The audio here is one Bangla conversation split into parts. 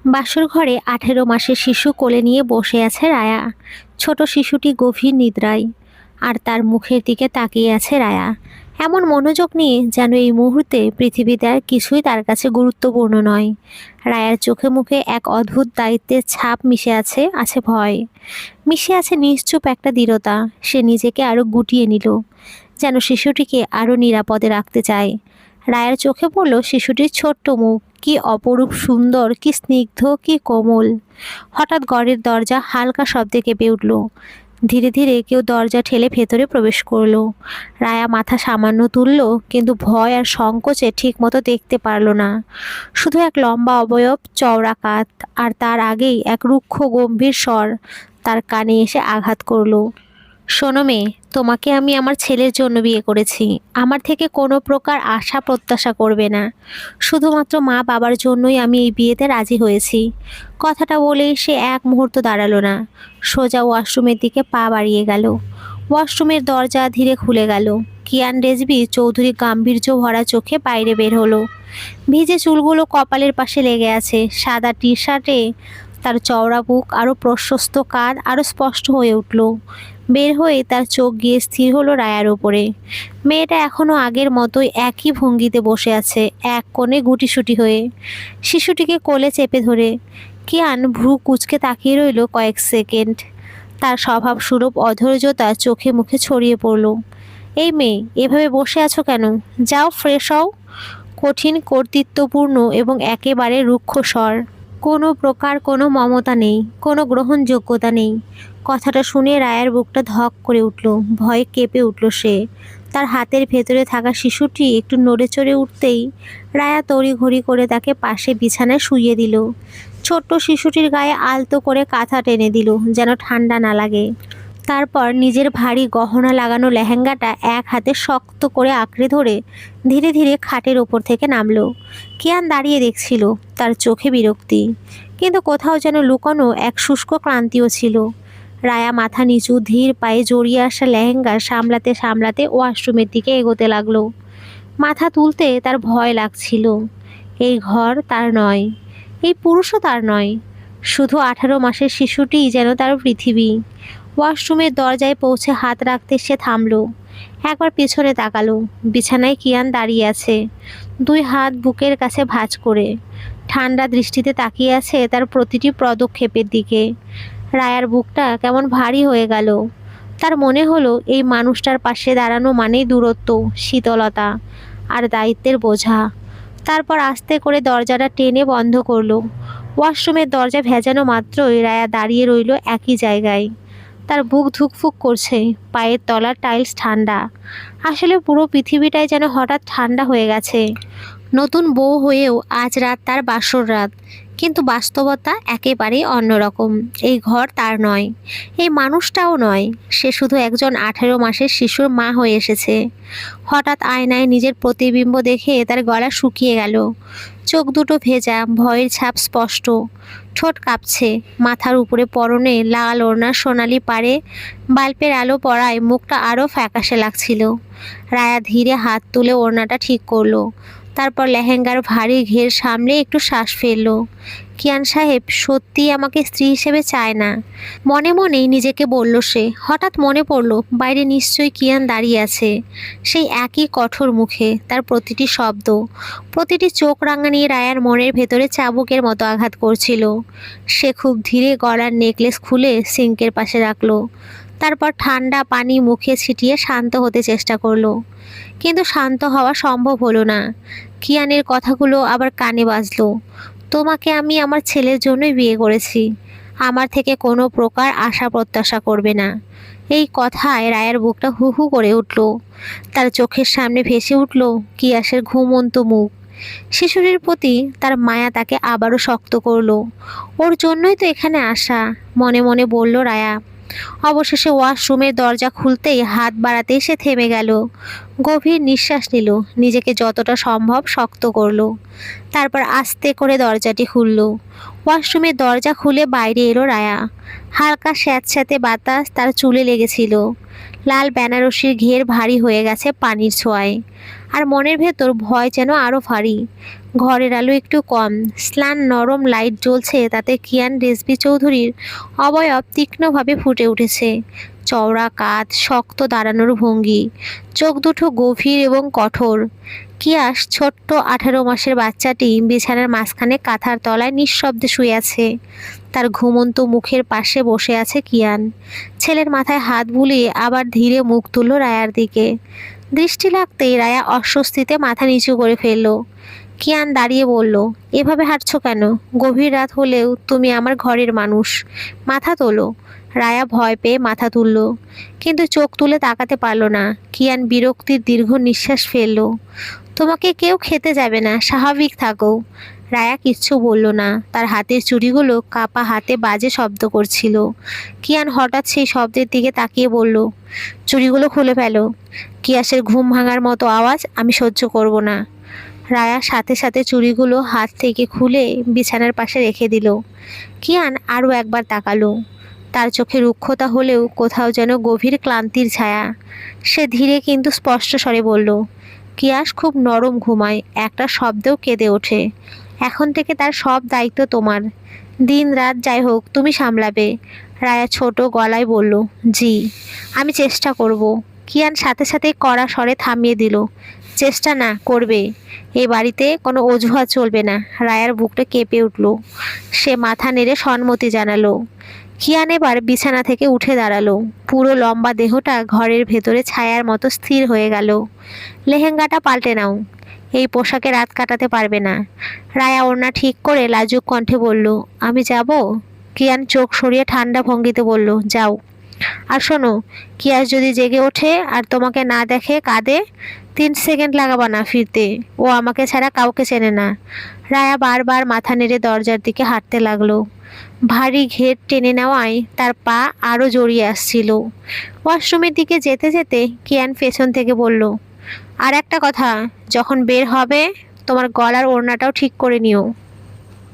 বাসর ঘরে 18 মাসের শিশু কোলে নিয়ে বসে আছে রায়া। ছোট শিশুটি গভীর নিদ্রায়, আর তার মুখের দিকে তাকিয়ে আছে রায়া এমন মনোযোগ নিয়ে যেন এই মুহূর্তে পৃথিবীতে আর কিছুই তার কাছে গুরুত্বপূর্ণ নয়। রায়ার চোখে মুখে এক অদ্ভুত দায়িত্বের ছাপ মিশে আছে, আছে ভয়, মিশে আছে নিশ্চুপ একটা দৃঢ়তা। সে নিজেকে আরো গুটিয়ে নিল, যেন শিশুটিকে আরো নিরাপদে রাখতে চায়। রায়ের চোখে পড়ল শিশুটির ছোট্ট মুখ, কি অপরূপ সুন্দর, কি স্নিগ্ধ, কি কোমল। হঠাৎ ঘরের দরজা হালকা শব্দে কেঁপে উঠল। ধীরে ধীরে কেউ দরজা ঠেলে ভেতরে প্রবেশ করলো। রায়া মাথা সামান্য তুলল, কিন্তু ভয় আর সংকোচে ঠিকমতো দেখতে পারল না। শুধু এক লম্বা অবয়ব, চওড়া কাঁধ, আর তার আগেই এক রুক্ষ গম্ভীর স্বর তার কানে এসে আঘাত করলো। শোনো মেয়ে, তোমাকে আমি আমার ছেলের জন্য বিয়ে করেছি। আমার থেকে কোনো প্রকার আশা প্রত্যাশা করবে না। শুধুমাত্র মা বাবার জন্যই আমি এই বিয়েতে রাজি হয়েছি। কথাটা বলেই সে এক মুহূর্ত দাঁড়ালো না, সোজা ওয়াশরুমের দিকে পা বাড়িয়ে গেল। ওয়াশরুমের দরজা ধীরে খুলে গেল। কিয়ান রেজবি চৌধুরী গাম্ভীর্য ভরা চোখে বাইরে বের হলো। ভিজে চুলগুলো কপালের পাশে লেগে আছে। সাদা টি শার্টে তার চওড়া বুক আরও প্রশস্ত, কাঁধ আরও স্পষ্ট হয়ে উঠল। বের হয়ে তার চোখ গিয়ে স্থির হলো রায়ার ওপরে। মেয়েটা এখনো আগের মতোই একই ভঙ্গিতে বসে আছে, এক কোণে গুটিসুটি হয়ে, শিশুটিকে কোলে চেপে ধরে। কিয়ান ভ্রু কুঁচকে তাকিয়ে রইল কয়েক সেকেন্ড। তার স্বভাব সুলভ অধৈর্যতা চোখে মুখে ছড়িয়ে পড়ল। এই মেয়ে, এভাবে বসে আছো কেন? যাও, ফ্রেশ হও। কঠিন, কর্তৃত্বপূর্ণ এবং একেবারে রুক্ষ স্বর। কোনো প্রকার কোনো মমতা নেই, কোনো গ্রহণযোগ্যতা নেই। কথাটা শুনে রায়ের বুকটা ধক করে উঠল, ভয়ে কেঁপে উঠল সে। তার হাতের ভেতরে থাকা শিশুটি একটু নড়ে চড়ে উঠতেই রায়া তড়িঘড়ি করে তাকে পাশে বিছানায় শুইয়ে দিল। ছোট্ট শিশুটির গায়ে আলতো করে কাঁথা টেনে দিল, যেন ঠান্ডা না লাগে। তারপর নিজের ভারী গহনা লাগানো লেহেঙ্গাটা এক হাতে শক্ত করে আঁকড়ে ধরে ধীরে ধীরে খাটের ওপর থেকে নামলো। কিয়ান দাঁড়িয়ে দেখছিল, তার চোখে বিরক্তি, কিন্তু কোথাও যেন লুকানো এক শুষ্ক ক্লান্তিও ছিল। রায়া মাথা নিচু, ধীর পায়ে জড়িয়ে আসা লেহেঙ্গা সামলাতে সামলাতে ওয়াশরুমের দিকে এগোতে লাগলো। মাথা তুলতে তার ভয় লাগছিল। এই ঘর তার নয়, এই পুরুষও তার নয়। শুধু 18 মাসের শিশুটিই যেন তার পৃথিবী। ওয়াশরুমের দরজায় পৌঁছে হাত রাখতে সে থামলো। একবার পেছনে তাকালো। বিছানায় কিয়ান দাঁড়িয়ে আছে, দুই হাত বুকের কাছে ভাঁজ করে, ঠান্ডা দৃষ্টিতে তাকিয়ে আছে তার প্রতিটি পদক্ষেপের দিকে। রায়ার বুকটা কেমন ভারী হয়ে গেল। তার মনে হলো এই মানুষটার পাশে দাঁড়ানো মানেই দূরত্ব, শীতলতা আর দায়িত্বের বোঝা। তারপর আস্তে করে দরজাটা টেনে বন্ধ করলো। ওয়াশরুমের দরজা ভেজানো মাত্রই রায়া দাঁড়িয়ে রইল একই জায়গায়। তার বুক ধুকফুক করছে, পায়ের তলার টাইলস ঠান্ডা। আসলে পুরো পৃথিবীটাই যেন হঠাৎ ঠান্ডা হয়ে গেছে। নতুন বউ হয়েও আজ রাত তার বাসর রাত, কিন্তু বাস্তবতা একেবারেই অন্যরকম। এই ঘর তার নয়, এই মানুষটাও নয়। সে শুধু একজন 18 মাসের শিশুর মা হয়ে এসেছে। হঠাৎ আয়নায় নিজের প্রতিবিম্ব দেখে তার গলা শুকিয়ে গেল। চোখ দুটো ভেজা, ভয়ের ছাপ স্পষ্ট। ঠোঁট কাঁপছে। মাথার উপরে পরনে লাল ওড়নার সোনালি পাড়ে বাল্বের আলো পড়ায় মুখটা আরও ফ্যাকাশে লাগছিল। রায়া ধীরে হাত তুলে ওড়নাটা ঠিক করলো। তারপর লেহেঙ্গার ভারী ঘের সামলে একটু শ্বাস ফেললো। কিয়ান সাহেব সত্যিই আমাকে স্ত্রী হিসেবে চায় না, মনে মনেই নিজেকে বলল সে। হঠাৎ মনে পড়ল বাইরে নিশ্চয়ই কিয়ান দাঁড়িয়ে আছে, সেই একই কঠোর মুখে। তার প্রতিটি শব্দ, প্রতিটি চোখ রাঙানি রায়ার মনের ভেতরে চাবুকের মতো আঘাত করছিল। সে খুব ধীরে গলার নেকলেস খুলে সিঙ্কের পাশে রাখলো। তারপর ঠান্ডা পানি মুখে ছিটিয়ে শান্ত হতে চেষ্টা করলো, কিন্তু শান্ত হওয়া সম্ভব হলো না। কিয়ানের কথাগুলো আবার কানে বাজলো। তোমাকে আমি আমার ছেলের জন্যই বিয়ে করেছি। আমার থেকে কোনো প্রকার আশা প্রত্যাশা করবে না। এই কথায় রায়ের বুকটা হু হু করে উঠল। তার চোখের সামনে ভেসে উঠল কিয়াসের ঘুমন্ত মুখ। শিশুটির প্রতি তার মায়া তাকে আবারও শক্ত করলো। ওর জন্যই তো এখানে আসা, মনে মনে বলল রায়া। অবশেষে ওয়াশরুমের দরজা খুলতেই হাত বাড়াতেই সে থেমে গেল। গভীর নিঃশ্বাস নিল, নিজেকে যতটা সম্ভব শক্ত করলো। তারপর আস্তে করে দরজাটি খুলল। ওয়াশরুমের দরজা খুলে বাইরে এলো রায়া। হালকা স্যাঁতস্যাঁতে বাতাস তার চুলে লেগেছিল। লাল বেনারসির ঘের ভারী হয়ে গেছে পানির ছোঁয়ায়। আর মনের ভেতর ভয় যেন আরও ভারী। ঘরের আলো একটু কম, স্লান নরম লাইট জ্বলছে, তাতে কিয়ান রেজভি চৌধুরীর অবয়ব তীক্ষ্ণভাবে ফুটে উঠেছে। চওড়া কাঁধ, শক্ত দাঁড়ানোর ভঙ্গি, চোখ দুটো গভীর এবং কঠোর। কিয়াস ছোট্ট 18 মাসের বাচ্চাটি বিছানার মাঝখানে কাঁথার তলায় নিঃশব্দে শুয়ে আছে। তার ঘুমন্ত মুখের পাশে বসে আছে কিয়ান। ছেলের মাথায় হাত বুলিয়ে আবার ধীরে মুখ তুলল রায়ার দিকে। দৃষ্টি লাগতেই রায়া অস্বস্তিতে মাথা নিচু করে ফেলল। কিয়ান দাঁড়িয়ে বলল, এভাবে হাঁটছো কেন? গভীর রাত হলেও তুমি আমার ঘরের মানুষ, মাথা তোলো। রায়া ভয় পেয়ে মাথা তুলল, কিন্তু চোখ তুলে তাকাতে পারল না। কিয়ান বিরক্তির দীর্ঘ নিঃশ্বাস ফেলল। তোমাকে কেউ খেতে যাবে না, স্বাভাবিক থাকো। রায়া কিচ্ছু বলল না। তার হাতের চুড়িগুলো কাপা হাতে বাজে শব্দ করছিল। কিয়ান হঠাৎ সেই শব্দের দিকে তাকিয়ে বলল, চুড়িগুলো খুলে ফেলো। কিয়াসের ঘুম ভাঙার মতো আওয়াজ আমি সহ্য করব না। রায়া সাথে সাথে চুড়িগুলো হাত থেকে খুলে বিছানার পাশে রেখে দিল। কিয়ান আরও একবার তাকালো। তার চোখে রুক্ষতা হলেও কোথাও যেন গভীর ক্লান্তির ছায়া। সে ধীরে কিন্তু স্পষ্ট স্বরে বলল, কিয়াস খুব নরম ঘুমায়, একটা শব্দেও কেঁদে ওঠে। এখন থেকে তার সব দায়িত্ব তোমার। দিন রাত যাই হোক তুমি সামলাবে। রায়া ছোট গলায় বলল, জি, আমি চেষ্টা করব। কিয়ান সাথে সাথে কড়া স্বরে থামিয়ে দিল, চেষ্টা না, করবে। এই বাড়িতে কোনো অজুহাত চলবে না। রায়ার বুকটা কেঁপে উঠল। সে মাথা নেড়ে সম্মতি জানালো। কিয়ান এবার বিছানা থেকে উঠে দাঁড়ালো। পুরো লম্বা দেহটা ঘরের ভেতরে ছায়ার মতো স্থির হয়ে গেল। লেহেঙ্গাটা পাল্টে নাও, এই পোশাকে রাত কাটাতে পারবে না। রায়া ওড়না ঠিক করে লাজুক কণ্ঠে বলল, আমি যাব? কিয়ান চোখ সরিয়ে ঠান্ডা ভঙ্গিতে বলল, যাও। আর শোনো, কিয়াস যদি জেগে ওঠে আর তোমাকে না দেখে কাঁদে, 3 সেকেন্ড লাগাবা না ফিরতে। ও আমাকে ছাড়া কাউকে চেনে না। রায়া বারবার মাথা নেড়ে দরজার দিকে হাঁটতে লাগলো। ভারী ঘের টেনে নেওয়ায় তার পা আরও জড়িয়ে আসছিল। ওয়াশরুমের দিকে যেতে যেতে কিয়ান পেছন থেকে বলল, আর একটা কথা, যখন বের হবে তোমার গলার ওড়নাটাও ঠিক করে নিও।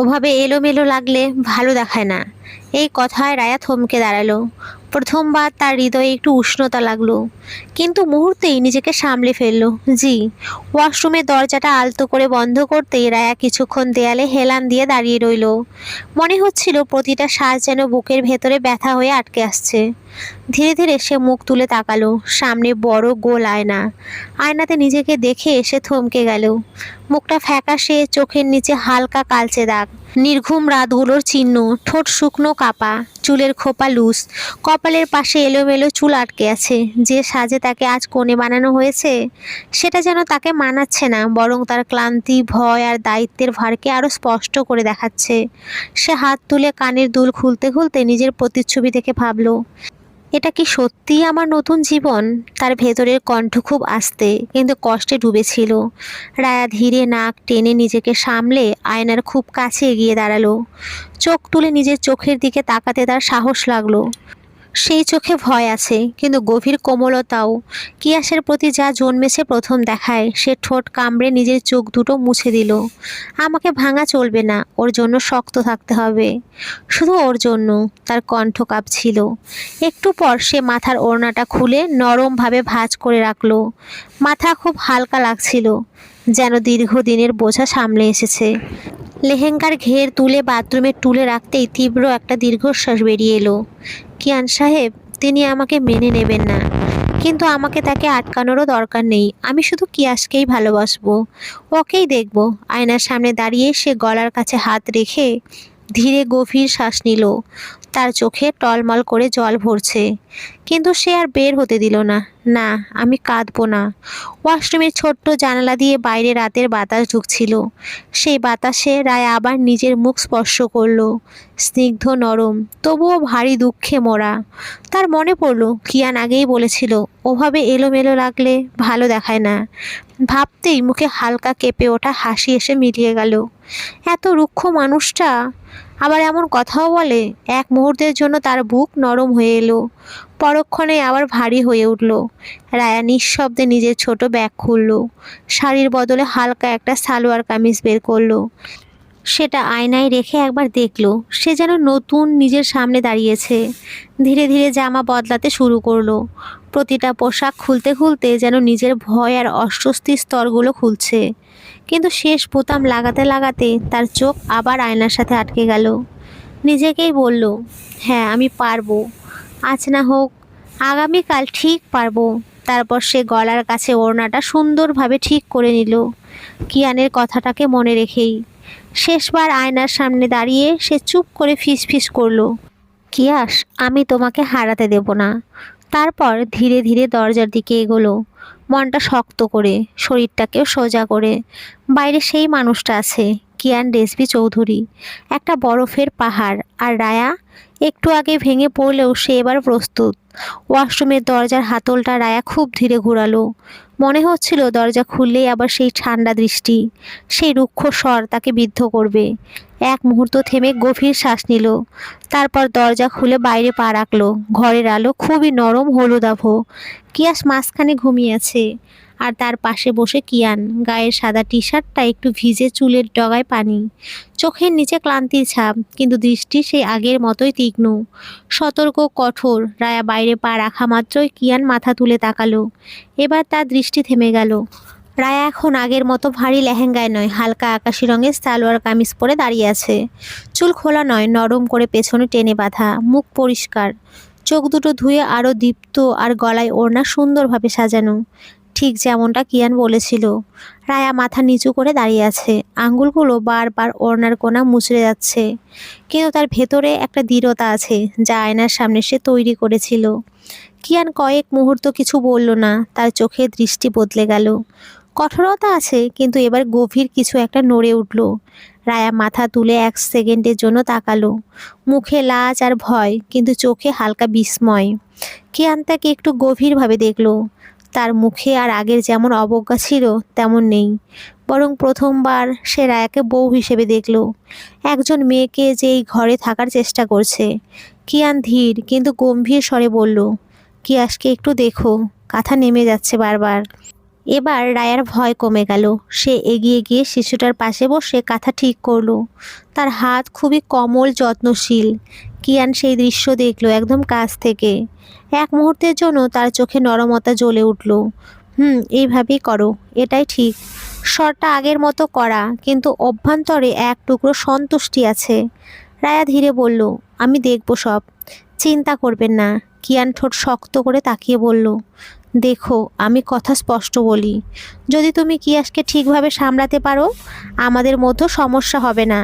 ওভাবে এলোমেলো লাগলে ভালো দেখায় না। এই কথায় রায়া থমকে দাঁড়ালো। প্রথমবার তার হৃদয়ে একটু উষ্ণতা লাগলো, কিন্তু মুহূর্তেই নিজেকে সামলে ফেললো। জি। ওয়াশরুমের দরজাটা আলতো করে বন্ধ করতেই রায়া কিছুক্ষণ দেয়ালে হেলান দিয়ে দাঁড়িয়ে রইল। মনে হচ্ছিল প্রতিটা শ্বাস যেন বুকের ভেতরে ব্যথা হয়ে আটকে আসছে। ধীরে ধীরে সে মুখ তুলে তাকালো। সামনে বড় গোল আয়না। আয়নাতে নিজেকে দেখে সে থমকে গেল। মুখটা ফ্যাকাশে, চোখের নিচে হালকা কালচে দাগ, নির্ঘুম রাতগুলোর চিহ্ন, ঠোঁট শুকনো কাপা, চুলের খোপা লুজ, কপালের পাশে এলোমেলো চুল আটকে আছে। যে সাজে তাকে আজ কোণে বানানো হয়েছে সেটা যেন তাকে মানাচ্ছে না, বরং তার ক্লান্তি, ভয় আর দায়িত্বের ভারকে আরও স্পষ্ট করে দেখাচ্ছে। সে হাত তুলে কানের দুল খুলতে খুলতে নিজের প্রতিচ্ছবি দেখে ভাবল, এটা কি সত্যিই আমার নতুন জীবন? তার ভেতরের কণ্ঠ খুব আস্তে কিন্তু কষ্টে ডুবেছিল। রায়া ধীরে নাক টেনে নিজেকে সামলে আয়নার খুব কাছে এগিয়ে দাঁড়ালো। চোখ তুলে নিজের চোখের দিকে তাকাতে তার সাহস লাগলো। সেই চোখে ভয় আছে, কিন্তু গভীর কোমলতাও। কিয়াসের প্রতি যা জন্মেছে প্রথম দেখায়। সে ঠোঁট কামড়ে নিজের চোখ দুটো মুছে দিল। আমাকে ভাঙা চলবে না, ওর জন্য শক্ত থাকতে হবে, শুধু ওর জন্য। তার কণ্ঠ কাঁপছিল। একটু পর সে মাথার ওড়নাটা খুলে নরমভাবে ভাঁজ করে রাখলো। মাথা খুব হালকা লাগছিল, যেন দীর্ঘদিনের বোঝা সামলে এসেছে। লেহেঙ্গার ঘের তুলে বাথরুমের টুলে রাখতেই তীব্র একটা দীর্ঘশ্বাস বেরিয়ে এলো। কিয়ান সাহেব, তিনি আমাকে মেনে নেবেন না, কিন্তু আমাকে তাকে আটকানোরও দরকার নেই। আমি শুধু কিয়াসকেই ভালোবাসবো, ওকেই দেখব। আয়নার সামনে দাঁড়িয়ে সে গলার কাছে হাত রেখে ধীরে গভীর শ্বাস নিল। তার চোখে টলমল করে জল ভরছে, কিন্তু সে আর বের হতে দিল না। না, আমি কাঁদবো না। ওয়াশরুমের ছোট্ট জানালা দিয়ে বাইরে রাতের বাতাস ঢুকছিল। সেই বাতাসে রায় আবার নিজের মুখ স্পর্শ করলো। স্নিগ্ধ, নরম, তবুও ভারী দুঃখে মোড়া। তার মনে পড়ল কিয়ান আগেই বলেছিল, ওভাবে এলোমেলো লাগলে ভালো দেখায় না। ভাবতেই মুখে হালকা কেঁপে ওঠা হাসি এসে মিলিয়ে গেল। এত রুক্ষ মানুষটা আবার এমন কথাও বলে। এক মুহূর্তের জন্য তার বুক নরম হয়ে এলো, পরক্ষণে আবার ভারী হয়ে উঠল। রায়া নিঃশব্দে নিজের ছোট ব্যাগ খুলল। শাড়ির বদলে হালকা একটা সালোয়ার কামিজ বের করলো। সেটা আয়নায় রেখে একবার দেখলো, সে যেন নতুন নিজের সামনে দাঁড়িয়েছে। ধীরে ধীরে জামা বদলাতে শুরু করলো। প্রতিটা পোশাক খুলতে খুলতে যেন নিজের ভয় আর অস্বস্তির স্তরগুলো খুলছে। কিন্তু শেষ বোতাম লাগাতে লাগাতে তার চোখ আবার আয়নার সাথে আটকে গেল। নিজেকেই বলল, হ্যাঁ আমি পারবো, আজ না হোক আগামীকাল ঠিক পারবো। তারপর সে গলার কাছে ওড়নাটা সুন্দরভাবে ঠিক করে নিল, কিয়ানের কথাটাকে মনে রেখেই। শেষবার আয়নার সামনে দাঁড়িয়ে সে চুপ করে ফিসফিস করলো, কিয়াস, আমি তোমাকে হারাতে দেব না। তারপর ধীরে ধীরে দরজার দিকে এগোলো, মনটা শক্ত করে, শরীরটাকেও সোজা করে। বাইরে সেই মানুষটা আছে, কিয়ান রেজভি চৌধুরী, একটা বরফের পাহাড়। আর রায়া একটু আগে ভেঙে পড়লেও সে এবার প্রস্তুত। ওয়াশরুমের দরজার হাতলটা রায়া খুব ধীরে ঘোরালো। মনে হচ্ছিল দরজা খুললেই আবার সেই ঠান্ডা দৃষ্টি, সেই রুক্ষ স্বর তাকে বিদ্ধ করবে। এক মুহূর্ত থেমে গভীর শ্বাস নিল, তারপর দরজা খুলে বাইরে পা রাখলো। ঘরের আলো খুবই নরম হলুদাভ। কিয়াস মাঝখানে ঘুমিয়ে আছে, আর তার পাশে বসে কিয়ান, গায়ের সাদা টি শার্টটা একটু ভিজে, চুলের ডগায় পানি, চোখের নিচে ক্লান্তির ছাপ, কিন্তু দৃষ্টি সেই আগের মতোই তীক্ষ্ণ, সতর্ক, কঠোর। রায়া বাইরে পা রাখা মাত্রই কিয়ান মাথা তুলে তাকালো। এবার তার দৃষ্টি থেমে গেল। রায়া এখন আগের মতো ভারী লেহেঙ্গায় নয়, হালকা আকাশি রঙের সালোয়ার কামিজ পরে দাঁড়িয়ে আছে। চুল খোলা নয়, নরম করে পেছনে টেনে বাঁধা, মুখ পরিষ্কার, চোখ দুটো ধুয়ে আরও দীপ্ত, আর গলায় ওড়না সুন্দরভাবে সাজানো, ঠিক যেমনটা কিয়ান বলেছিল। রায়া মাথা নিচু করে দাঁড়িয়ে আছে, আঙ্গুলগুলো বারবার ওড়নার কোণা মুচড়ে যাচ্ছে, কিন্তু তার ভেতরে একটা দৃঢ়তা আছে যা আয়নার সামনে সে তৈরি করেছিল। কিয়ান কয়েক মুহূর্ত কিছু বলল না, তার চোখের দৃষ্টি বদলে গেল। কঠোরতা আছে, কিন্তু এবার গভীর কিছু একটা নড়ে উঠল। রায়া মাথা তুলে এক সেকেন্ডের জন্য তাকালো, মুখে লাজ আর ভয়, কিন্তু চোখে হালকা বিস্ময়। কিয়ান তাকে একটু গভীরভাবে দেখল। তার মুখে আর আগের যেমন অবজ্ঞা ছিল তেমন নেই, বরং প্রথমবার সে রায়াকে বউ হিসেবে দেখল, একজন মেয়েকে যে এই ঘরে থাকার চেষ্টা করছে। কিয়ান ধীর কিন্তু গম্ভীর স্বরে বলল, কিয়াসকে একটু দেখো, কাঁথা নেমে যাচ্ছে বারবার। এবার রায়ার ভয় কমে গেল। সে এগিয়ে গিয়ে শিশুটার পাশে বসে কাঁথা ঠিক করলো। তার হাত খুবই কোমল, যত্নশীল। কিয়ান সেই দৃশ্য দেখলো একদম কাছ থেকে। এক মুহূর্তের জন্য তার চোখে নরমতা জ্বলে উঠল। এইভাবেই করো, এটাই ঠিক। স্বরটা আগের মতো করা, কিন্তু অভ্যন্তরে এক টুকরো সন্তুষ্টি আছে। রায়া ধীরে বলল, আমি দেখব সব, চিন্তা করবেন না। কিয়ান ঠোঁট শক্ত করে তাকিয়ে বলল, দেখো, আমি কথা স্পষ্ট বলি, যদি তুমি কিয়াসকে ঠিকভাবে সামলাতে পারো আমাদের মধ্যে সমস্যা হবে না।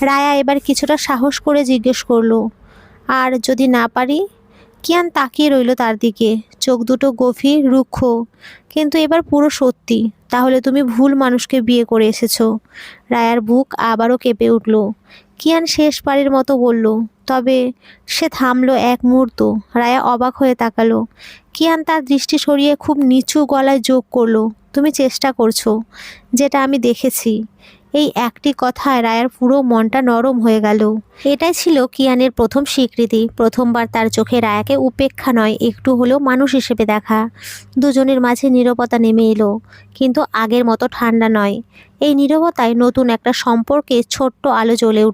রায়া এবার কিছুটা সাহস করে জিজ্ঞেস করলো, আর যদি না পারি? কিয়ান তাকিয়ে রইল তার দিকে, চোখ দুটো গভীর, রুক্ষ, কিন্তু এবার পুরো সত্যি। তাহলে তুমি ভুল মানুষকে বিয়ে করে এসেছো। রায়ার বুক আবারও কেঁপে উঠল। কিয়ান শেষবারের মতো বলল, তবে। সে থামলো এক মুহূর্ত। রায়া অবাক হয়ে তাকালো। কিয়ান তার দৃষ্টি সরিয়ে খুব নিচু গলায় যোগ করলো, তুমি চেষ্টা করছো, যেটা আমি দেখেছি। এই একটি কথায় রায়ার পুরো মনটা নরম হয়ে গেল। এটাই ছিল কিয়ানের প্রথম স্বীকৃতি, প্রথমবার তার চোখে রায়াকে উপেক্ষা নয়, একটু হলেও মানুষ হিসেবে দেখা। দুজনের মাঝে নীরবতা নেমে এলো, কিন্তু আগের মতো ঠান্ডা নয়। এই নীরবতায় নতুন একটা সম্পর্কে ছোট্ট আলো জ্বলে উঠল।